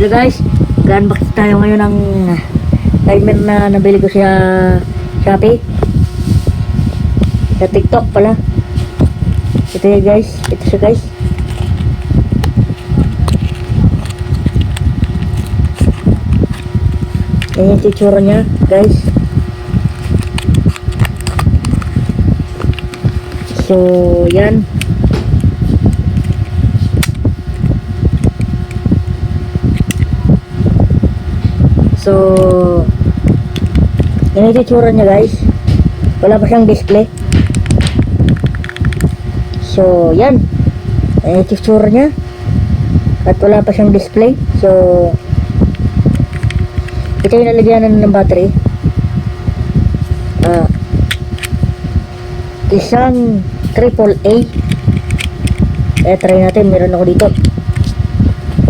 Hello guys, mag-unbox tayo ngayon ng timer na nabili ko sa Shopee. Sa TikTok pala. Ito yun guys, ito siya guys. Yan yung titsura niya guys. So yan. So, yan yung itsura niya guys. Wala pa siyang display. So, yan. Yan yung itsura niya. At wala pa siyang display. So, ito yung nalagyanan ng battery. Isang AAA. Try natin. Meron ako dito.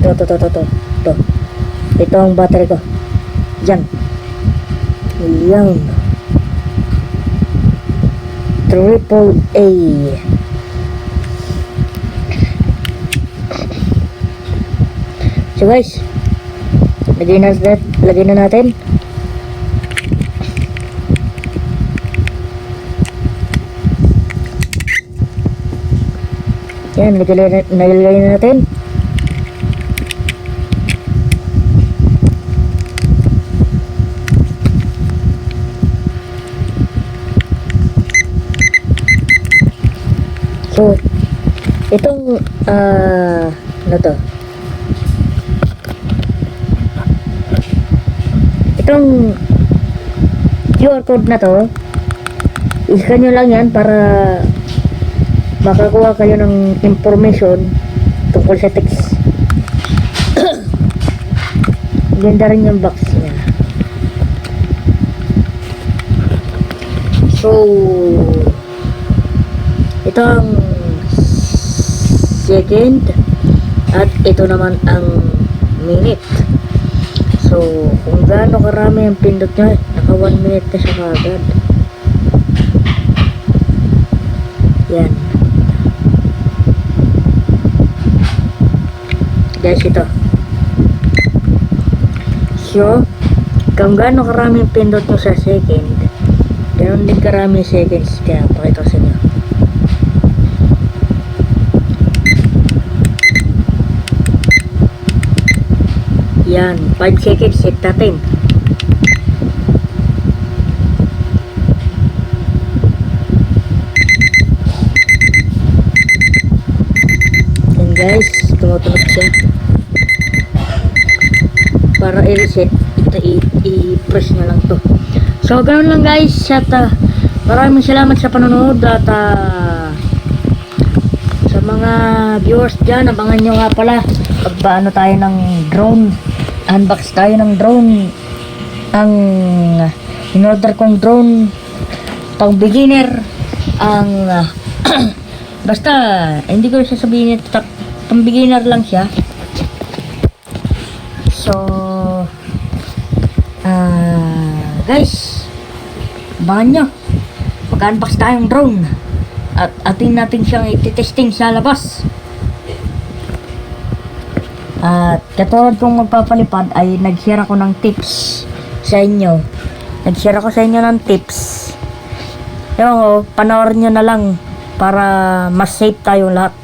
Ito. Ito ang battery ko. Yan. Yan. AAA. So guys, lagay na natin. Yan, nilagay na natin. So, itong ano to? Itong QR code na to, i-scan nyo lang yan para makakuha kayo ng information tungkol sa text. Ganda rin yung box niya. So, ito ang second at ito naman ang minute. So, kung gaano karami ang pindot nyo, naka 1 minute na siya kagad. Yan. Guys, ito. So, kung gaano karami ang pindot nyo sa second, ganoon din karami seconds. Kaya, pakita ko sa inyo. Yan, 5 seconds, set natin. Yan guys, tumutunog siya. Para i-reset, i-press nyo lang to. So, ganoon lang guys. At maraming salamat sa panonood. At sa mga viewers dyan, abangan nyo nga pala pagpaano tayo ng drone. Unbox tayo ng drone. Ang in-order kong drone pang beginner. Ang basta hindi ko sasabihin ito, pang beginner lang siya. So guys, abangan nyo mag-unbox tayong drone at atin natin siyang ititesting sa labas. At katulad kong magpapalipad ay nag-share ako ng tips sa inyo. Nag-share ako sa inyo ng tips. Ewan ko, panoorin nyo na lang para mas safe tayong lahat.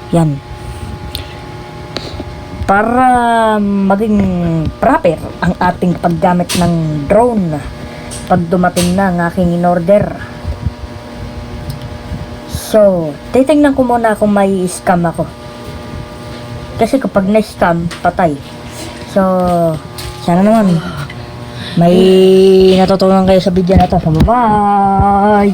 Yan. Para maging proper ang ating paggamit ng drone pag dumating na ang aking in-order. So, titingnan ko muna kung may scam ako. Kasi kapag na-scam, patay. So, sana naman may natutunan kayo sa video na to. So, bye-bye!